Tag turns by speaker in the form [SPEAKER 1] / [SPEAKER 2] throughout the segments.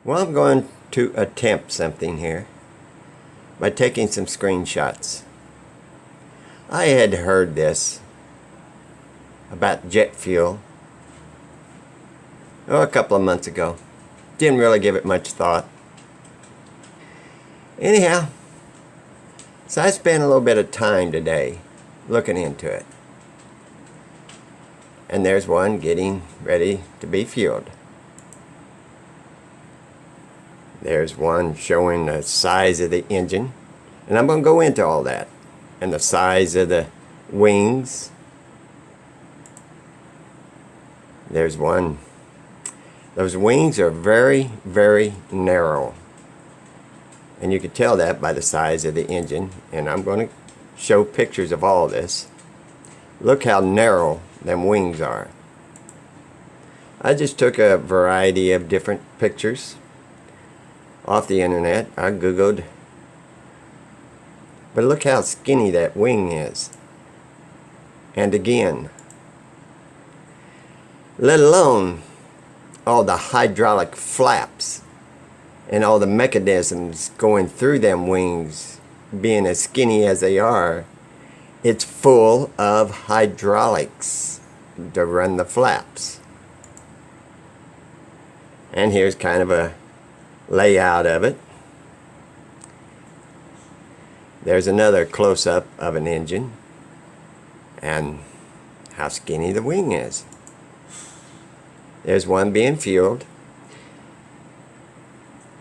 [SPEAKER 1] Well, I'm going to attempt something here by taking some screenshots. I had heard this about jet fuel a couple of months ago. Didn't really give it much thought. Anyhow, so I spent a little bit of time today looking into it. And there's one getting ready to be fueled. There's one showing the size of the engine. And I'm going to go into all that. And the size of the wings. There's one. Those wings are very, very narrow. And you can tell that by the size of the engine. And I'm going to show pictures of all this. Look how narrow them wings are. I just took a variety of different pictures off the internet. I googled, but look how skinny that wing is. And again, let alone all the hydraulic flaps and all the mechanisms going through them wings being as skinny as they are. It's full of hydraulics to run the flaps. And here's kind of a layout of it. There's another close-up of an engine and how skinny the wing is. There's one being fueled.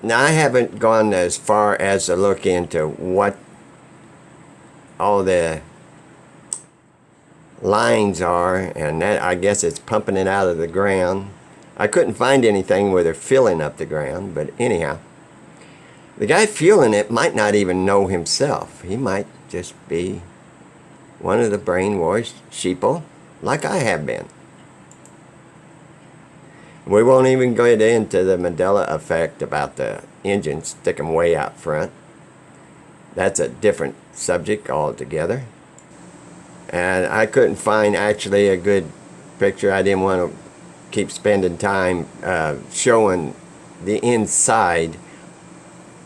[SPEAKER 1] Now I haven't gone as far as to look into what all the lines are, and that I guess it's pumping it out of the ground. I couldn't find anything where they're filling up the ground, but anyhow, the guy fueling it might not even know himself. He might just be one of the brainwashed sheeple like I have been. We won't even go into the Mandela effect about the engine sticking way out front. That's a different subject altogether. And I couldn't find actually a good picture. I didn't want to keep spending time showing the inside.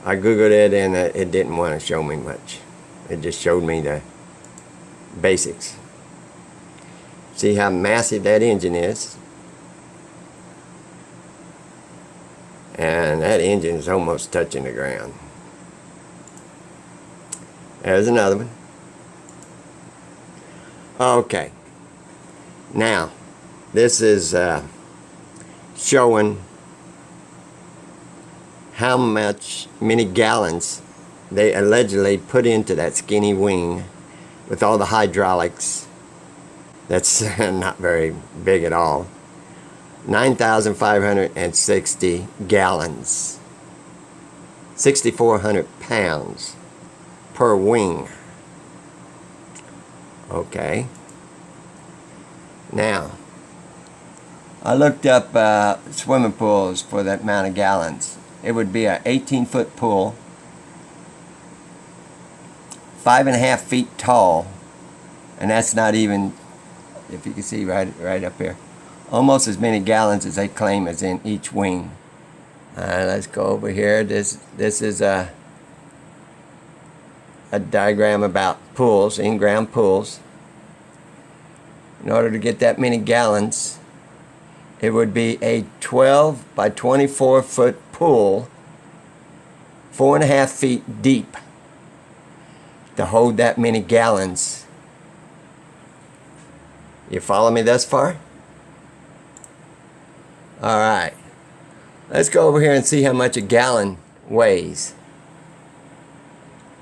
[SPEAKER 1] I googled it and it didn't want to show me much. It just showed me the basics. See how massive that engine is? And that engine is almost touching the ground. There's another one. Okay, now this is showing how many gallons they allegedly put into that skinny wing with all the hydraulics. That's not very big at all. 9,560 gallons, 6,400 pounds per wing. Okay. Now, I looked up swimming pools for that amount of gallons. It would be an 18-foot pool, 5.5 feet tall, and that's not even, if you can see right up here, almost as many gallons as they claim is in each wing. Let's go over here. This is a diagram about pools, in-ground pools. In order to get that many gallons, it would be a 12 by 24 foot pool, 4.5 feet deep, to hold that many gallons. You follow me thus far? Alright, let's go over here and see how much a gallon weighs.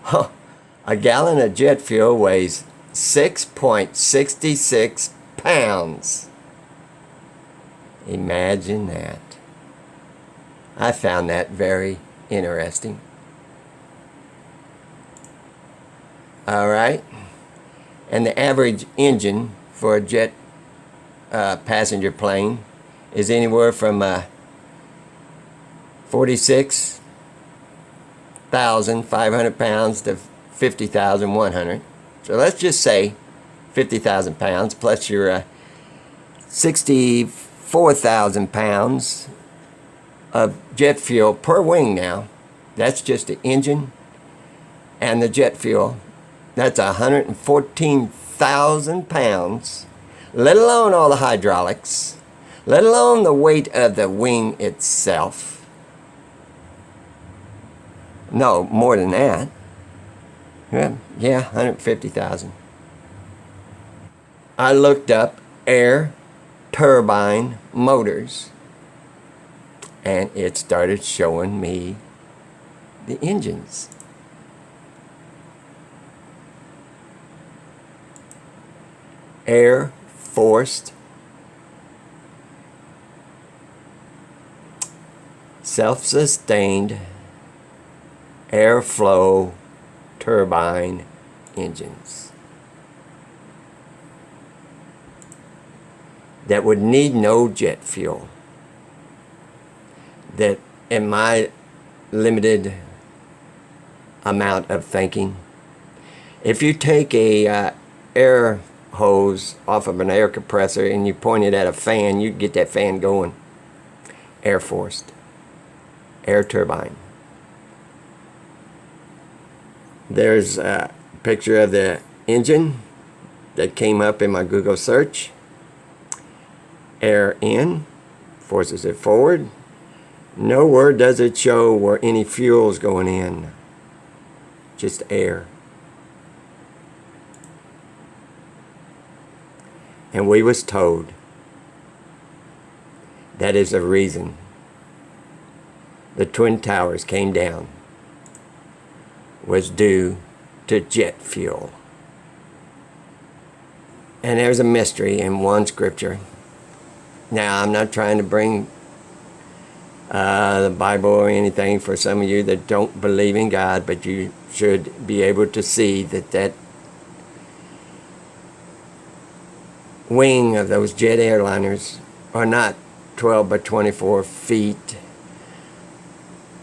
[SPEAKER 1] Huh. A gallon of jet fuel weighs 6.66 pounds. Imagine that. I found that very interesting. Alright, and the average engine for a jet passenger plane is anywhere from 46,500 pounds to 50,100. So let's just say 50,000 pounds plus your 64,000 pounds of jet fuel per wing now. That's just the engine and the jet fuel. That's 114,000 pounds, let alone all the hydraulics, let alone the weight of the wing itself. No, more than that. Yeah, 150,000. I looked up air turbine motors, and it started showing me the engines. Air forced self-sustained airflow turbine engines that would need no jet fuel. That, in my limited amount of thinking, if you take a air hose off of an air compressor and you point it at a fan, you'd get that fan going. Air forced, air turbine. There's a picture of the engine that came up in my Google search. Air in, forces it forward. Nowhere does it show where any fuel's going in. Just air. And we was told that is the reason the Twin Towers came down, was due to jet fuel. And there's a mystery in one scripture. Now, I'm not trying to bring the Bible or anything for some of you that don't believe in God, but you should be able to see that that wing of those jet airliners are not 12 by 24 feet,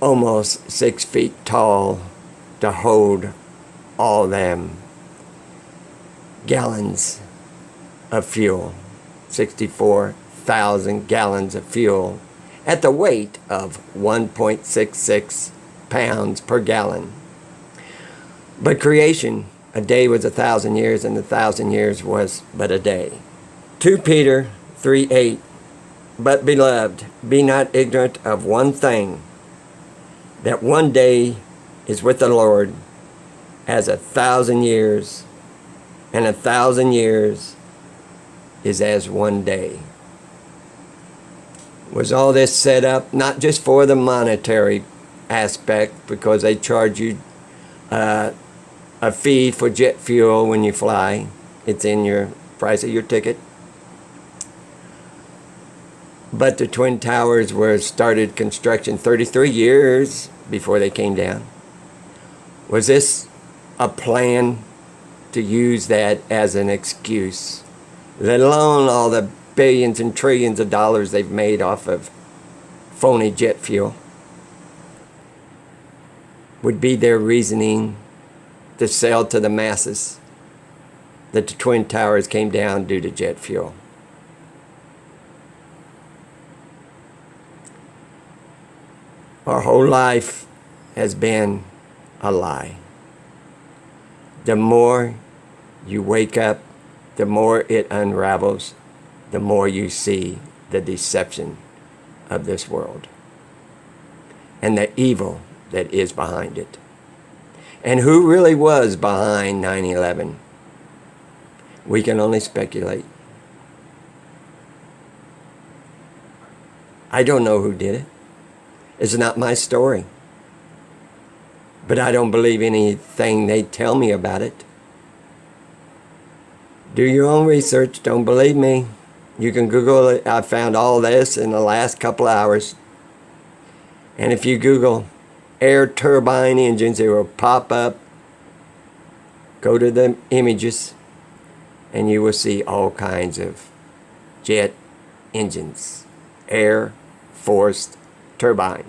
[SPEAKER 1] almost 6 feet tall, to hold all them gallons of fuel, 64,000 gallons of fuel at the weight of 1.66 pounds per gallon. But creation, a day was 1,000 years, and 1,000 years was but a day. 2 Peter 3:8, but beloved, be not ignorant of one thing, that one day is with the Lord as 1,000 years, and 1,000 years is as one day. Was all this set up not just for the monetary aspect, because they charge you a fee for jet fuel when you fly? It's in your price of your ticket. But the Twin Towers were started construction 33 years before they came down. Was this a plan to use that as an excuse, let alone all the billions and trillions of dollars they've made off of phony jet fuel? Would be their reasoning to sell to the masses that the Twin Towers came down due to jet fuel. Our whole life has been a lie. The more you wake up, the more it unravels, the more you see the deception of this world and the evil that is behind it. And who really was behind 9/11? We can only speculate. I don't know who did it. It's not my story. But I don't believe anything they tell me about it. Do your own research. Don't believe me. You can Google it. I found all this in the last couple of hours. And if you Google air turbine engines, it will pop up. Go to the images, and you will see all kinds of jet engines, air forced turbine.